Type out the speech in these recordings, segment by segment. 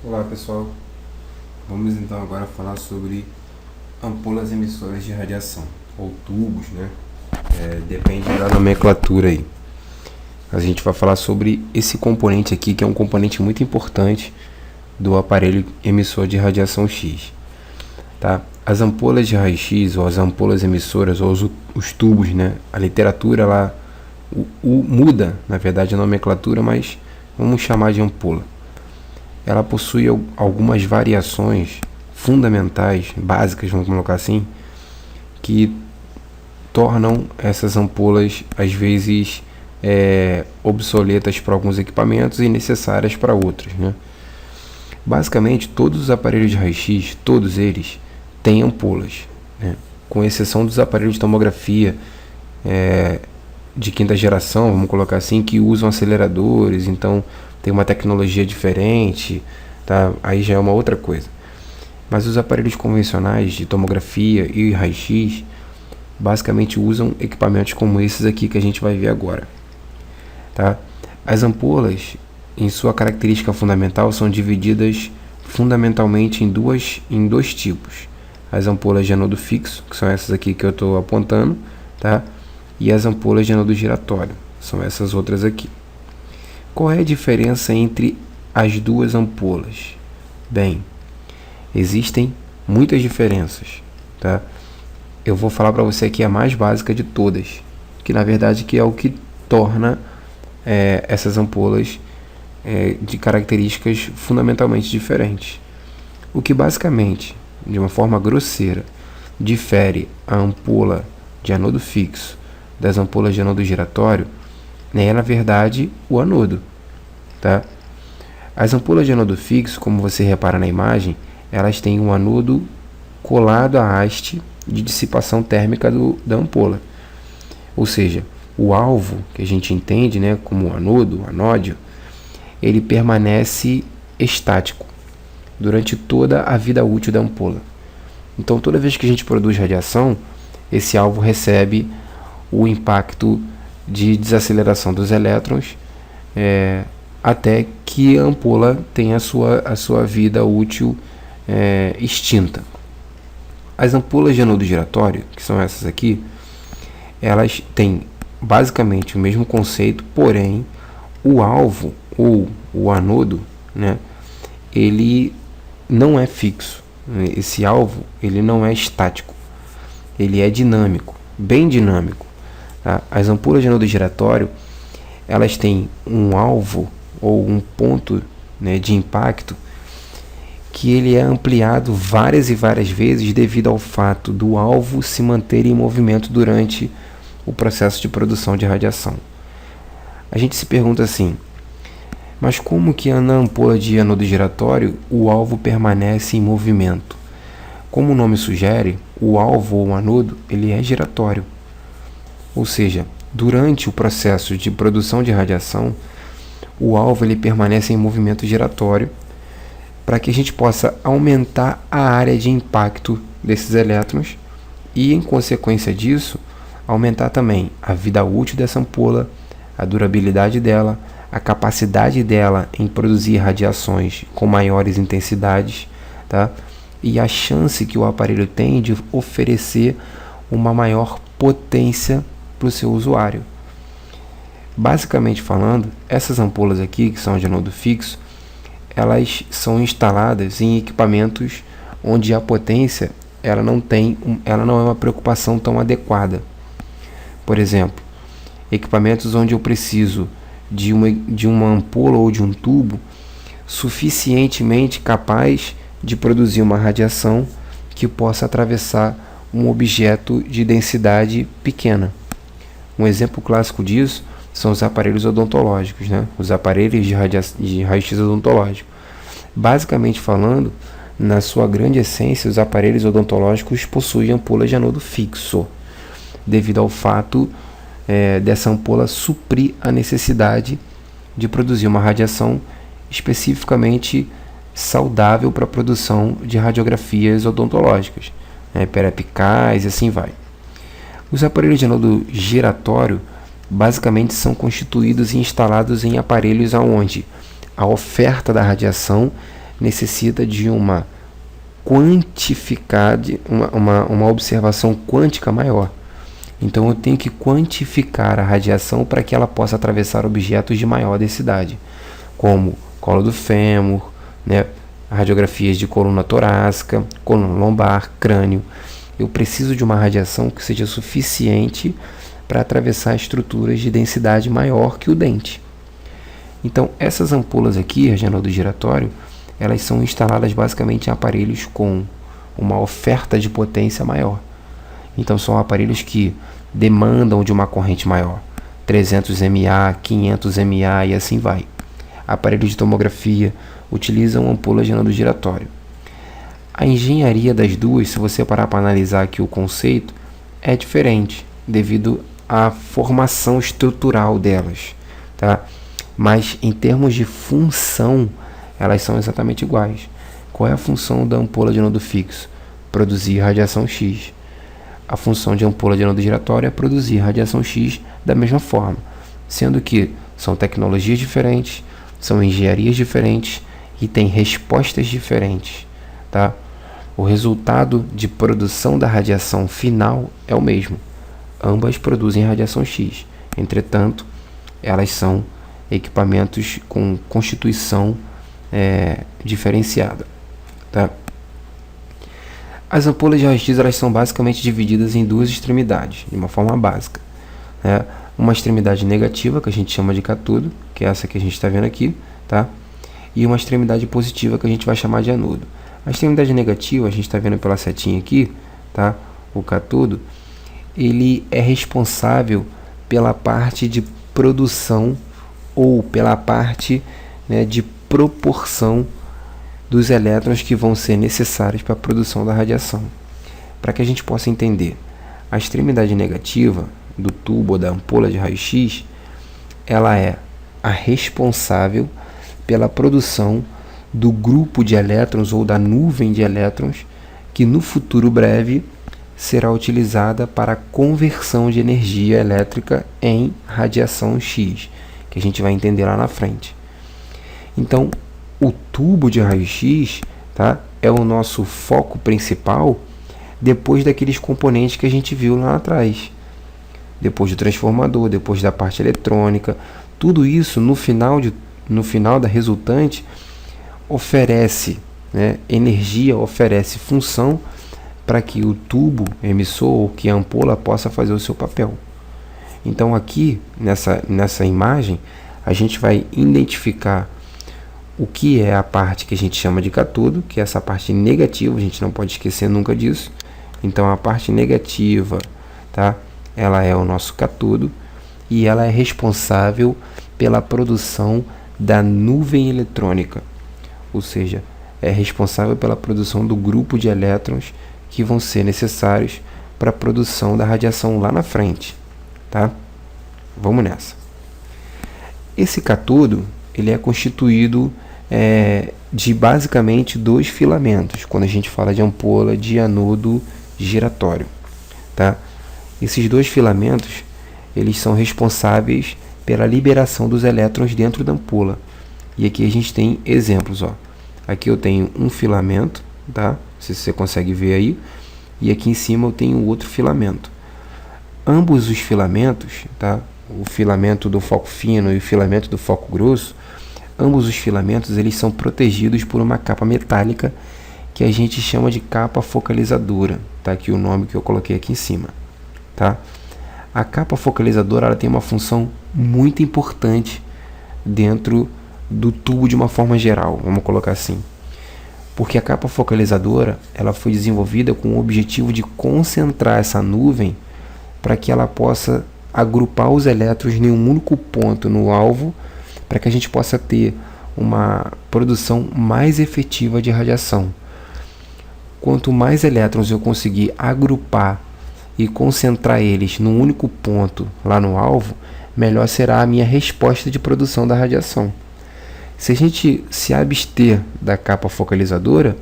Olá pessoal, vamos então agora falar sobre ampolas emissoras de radiação, ou tubos, né? Depende da nomenclatura aí. A gente vai falar sobre esse componente aqui, que é um componente muito importante do aparelho emissor de radiação X. Tá? As ampolas de raio-x, ou as ampolas emissoras, ou os tubos, né? A literatura lá muda, na verdade, a nomenclatura, mas vamos chamar de ampola. Ela possui algumas variações fundamentais, básicas, vamos colocar assim, que tornam essas ampolas às vezes obsoletas para alguns equipamentos e necessárias para outros, né? Basicamente, todos os aparelhos de raio-x, todos eles têm ampolas, né? Com exceção dos aparelhos de tomografia de quinta geração, vamos colocar assim, que usam aceleradores, então tem uma tecnologia diferente, tá? Aí já é uma outra coisa. Mas os aparelhos convencionais de tomografia e raio-x basicamente usam equipamentos como esses aqui que a gente vai ver agora, tá? As ampolas, em sua característica fundamental, são divididas fundamentalmente em dois tipos. As ampolas de anodo fixo, que são essas aqui que eu estou apontando, tá? E as ampolas de anodo giratório, são essas outras aqui. Qual é a diferença entre as duas ampolas? Bem, existem muitas diferenças, tá? Eu vou falar para você aqui a mais básica de todas, que na verdade que é o que torna essas ampolas de características fundamentalmente diferentes. O que basicamente, de uma forma grosseira, difere a ampola de anodo fixo das ampolas de anodo giratório é, na verdade, o anodo, tá? As ampolas de anodo fixo, como você repara na imagem, elas têm um anodo colado à haste de dissipação térmica da ampola. Ou seja, o alvo, que a gente entende, né, como anodo, anódio, ele permanece estático durante toda a vida útil da ampola. Então, toda vez que a gente produz radiação, esse alvo recebe o impacto de desaceleração dos elétrons até que a ampola tenha a sua vida útil extinta. As ampolas de anodo giratório, que são essas aqui, elas têm basicamente o mesmo conceito, porém o alvo ou o anodo, né, ele não é fixo. Esse alvo ele não é estático, ele é dinâmico, bem dinâmico. Tá? As ampolas de anodo giratório, elas têm um alvo ou um ponto, né, de impacto que ele é ampliado várias e várias vezes devido ao fato do alvo se manter em movimento durante o processo de produção de radiação. A gente se pergunta assim, mas como que na ampola de anodo giratório o alvo permanece em movimento? Como o nome sugere, o alvo ou anodo ele é giratório. Ou seja, durante o processo de produção de radiação, o alvo ele permanece em movimento giratório para que a gente possa aumentar a área de impacto desses elétrons e, em consequência disso, aumentar também a vida útil dessa ampola, a durabilidade dela, a capacidade dela em produzir radiações com maiores intensidades, tá? E a chance que o aparelho tem de oferecer uma maior potência para o seu usuário. Basicamente falando, essas ampolas aqui, que são de anodo fixo, elas são instaladas em equipamentos onde a potência ela não é uma preocupação tão adequada. Por exemplo, equipamentos onde eu preciso de uma ampola ou de um tubo suficientemente capaz de produzir uma radiação que possa atravessar um objeto de densidade pequena. Um exemplo clássico disso são os aparelhos odontológicos, né? Os aparelhos de raio-x odontológico. Basicamente falando, na sua grande essência, os aparelhos odontológicos possuem ampolas de anodo fixo, devido ao fato dessa ampola suprir a necessidade de produzir uma radiação especificamente saudável para a produção de radiografias odontológicas, perapicais e assim vai. Os aparelhos de anodo giratório basicamente são constituídos e instalados em aparelhos onde a oferta da radiação necessita de uma uma observação quântica maior. Então eu tenho que quantificar a radiação para que ela possa atravessar objetos de maior densidade, como colo do fêmur, né, radiografias de coluna torácica, coluna lombar, crânio. Eu preciso de uma radiação que seja suficiente para atravessar estruturas de densidade maior que o dente. Então, essas ampolas aqui, radianodo giratório, elas são instaladas basicamente em aparelhos com uma oferta de potência maior. Então, são aparelhos que demandam de uma corrente maior, 300 mA, 500 mA e assim vai. Aparelhos de tomografia utilizam ampolas de radianodo giratório. A engenharia das duas, se você parar para analisar aqui o conceito, é diferente devido à formação estrutural delas, tá? Mas em termos de função, elas são exatamente iguais. Qual é a função da ampola de anodo fixo? Produzir radiação X. A função de ampola de anodo giratório é produzir radiação X da mesma forma, sendo que são tecnologias diferentes, são engenharias diferentes e têm respostas diferentes, tá? O resultado de produção da radiação final é o mesmo. Ambas produzem radiação X. Entretanto, elas são equipamentos com constituição diferenciada, tá? As ampolas de raio-x elas são basicamente divididas em duas extremidades, de uma forma básica, né? Uma extremidade negativa, que a gente chama de cátodo, que é essa que a gente está vendo aqui, tá? E uma extremidade positiva, que a gente vai chamar de anodo. A extremidade negativa, a gente está vendo pela setinha aqui, tá? O cátodo, ele é responsável pela parte de produção ou pela parte, né, de proporção dos elétrons que vão ser necessários para a produção da radiação. Para que a gente possa entender, a extremidade negativa do tubo ou da ampola de raio-x, ela é a responsável pela produção do grupo de elétrons ou da nuvem de elétrons que no futuro breve será utilizada para a conversão de energia elétrica em radiação X, que a gente vai entender lá na frente. Então, o tubo de raio-x, tá, é o nosso foco principal depois daqueles componentes que a gente viu lá atrás. Depois do transformador, depois da parte eletrônica, tudo isso no final da resultante oferece, né, energia, oferece função para que o tubo emissor ou que a ampola possa fazer o seu papel. Então aqui nessa imagem a gente vai identificar o que é a parte que a gente chama de cátodo, que é essa parte negativa, a gente não pode esquecer nunca disso. Então a parte negativa, tá? Ela é o nosso cátodo e ela é responsável pela produção da nuvem eletrônica, ou seja, é responsável pela produção do grupo de elétrons que vão ser necessários para a produção da radiação lá na frente, tá? Vamos nessa. Esse cátodo, ele é constituído de basicamente dois filamentos, quando a gente fala de ampola de anodo giratório, tá? Esses dois filamentos, eles são responsáveis pela liberação dos elétrons dentro da ampola. E aqui a gente tem exemplos, ó. Aqui eu tenho um filamento, tá? Se você consegue ver aí. E aqui em cima eu tenho outro filamento. Ambos os filamentos, tá? O filamento do foco fino e o filamento do foco grosso, ambos os filamentos eles são protegidos por uma capa metálica que a gente chama de capa focalizadora. Tá aqui o nome que eu coloquei aqui em cima, tá? A capa focalizadora ela tem uma função muito importante dentro do tubo de uma forma geral, vamos colocar assim. Porque a capa focalizadora ela foi desenvolvida com o objetivo de concentrar essa nuvem para que ela possa agrupar os elétrons em um único ponto no alvo, para que a gente possa ter uma produção mais efetiva de radiação. Quanto mais elétrons eu conseguir agrupar e concentrar eles num único ponto lá no alvo, melhor será a minha resposta de produção da radiação. Se a gente se abster da capa focalizadora,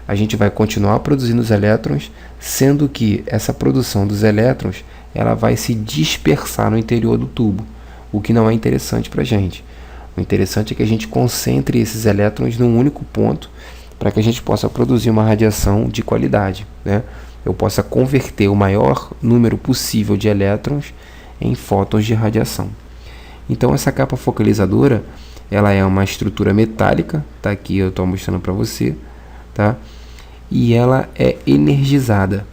a gente vai continuar produzindo os elétrons, sendo que essa produção dos elétrons ela vai se dispersar no interior do tubo, o que não é interessante para a gente. O interessante é que a gente concentre esses elétrons num único ponto para que a gente possa produzir uma radiação de qualidade, né? Eu possa converter o maior número possível de elétrons em fótons de radiação. Então essa capa focalizadora, ela é uma estrutura metálica, tá aqui eu estou mostrando para você, tá? E ela é energizada,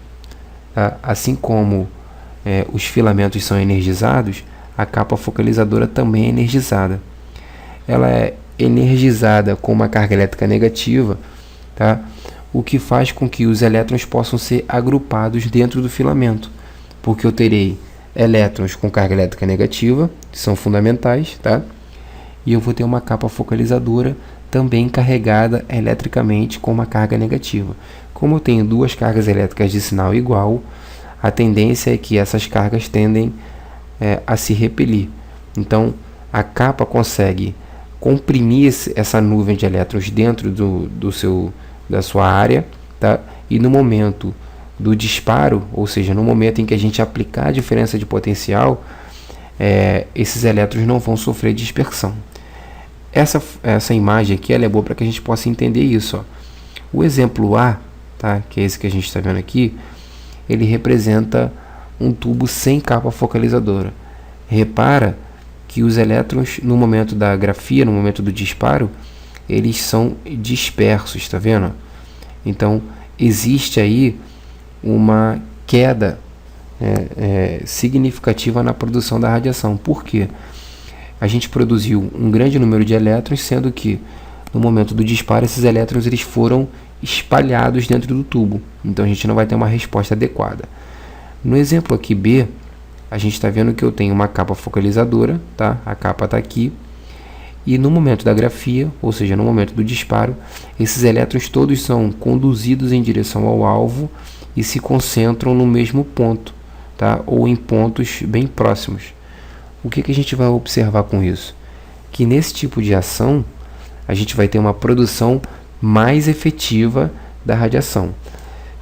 tá? Assim como os filamentos são energizados, a capa focalizadora também é energizada. Ela é energizada com uma carga elétrica negativa, tá? O que faz com que os elétrons possam ser agrupados dentro do filamento, porque eu terei elétrons com carga elétrica negativa, que são fundamentais, tá? E eu vou ter uma capa focalizadora também carregada eletricamente com uma carga negativa. Como eu tenho duas cargas elétricas de sinal igual, a tendência é que essas cargas tendem a se repelir. Então, a capa consegue comprimir essa nuvem de elétrons dentro da sua área, tá? E no momento do disparo, ou seja, no momento em que a gente aplicar a diferença de potencial, esses elétrons não vão sofrer dispersão. Essa imagem aqui ela é boa para que a gente possa entender isso, ó. O exemplo A, tá? Que é esse que a gente está vendo aqui, ele representa um tubo sem capa focalizadora. Repara que os elétrons, no momento da grafia, no momento do disparo, eles são dispersos, está vendo? Então, existe aí uma queda significativa na produção da radiação. Por quê? A gente produziu um grande número de elétrons, sendo que no momento do disparo esses elétrons eles foram espalhados dentro do tubo. Então a gente não vai ter uma resposta adequada. No exemplo aqui B, a gente está vendo que eu tenho uma capa focalizadora, tá? A capa está aqui. E no momento da grafia, ou seja, no momento do disparo, esses elétrons todos são conduzidos em direção ao alvo e se concentram no mesmo ponto, tá? Ou em pontos bem próximos. O que a gente vai observar com isso? Que nesse tipo de ação, a gente vai ter uma produção mais efetiva da radiação.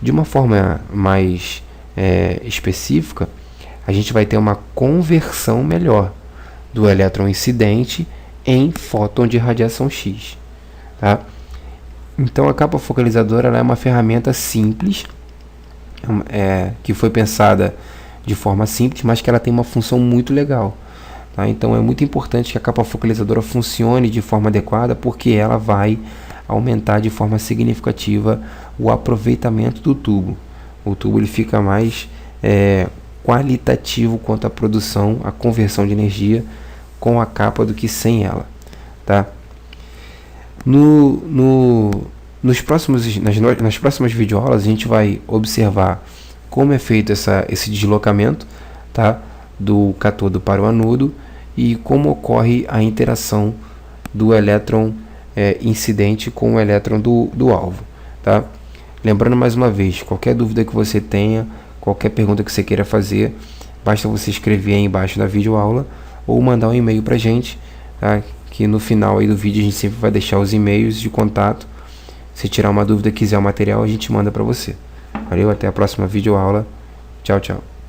De uma forma mais específica, a gente vai ter uma conversão melhor do elétron incidente em fóton de radiação X, tá? Então a capa focalizadora ela é uma ferramenta simples, que foi pensada de forma simples, mas que ela tem uma função muito legal, tá? Então é muito importante que a capa focalizadora funcione de forma adequada, porque ela vai aumentar de forma significativa o aproveitamento do tubo. O tubo ele fica mais qualitativo quanto à produção, a conversão de energia com a capa do que sem ela, tá? Nas próximas videoaulas a gente vai observar como é feito esse deslocamento, tá? Do cátodo para o anodo e como ocorre a interação do elétron incidente com o elétron do alvo, tá? Lembrando mais uma vez, qualquer dúvida que você tenha, qualquer pergunta que você queira fazer, basta você escrever aí embaixo da videoaula ou mandar um e-mail para a gente, tá? Que no final aí do vídeo a gente sempre vai deixar os e-mails de contato. Se tirar uma dúvida, quiser o material, a gente manda para você. Valeu, até a próxima videoaula. Tchau, tchau.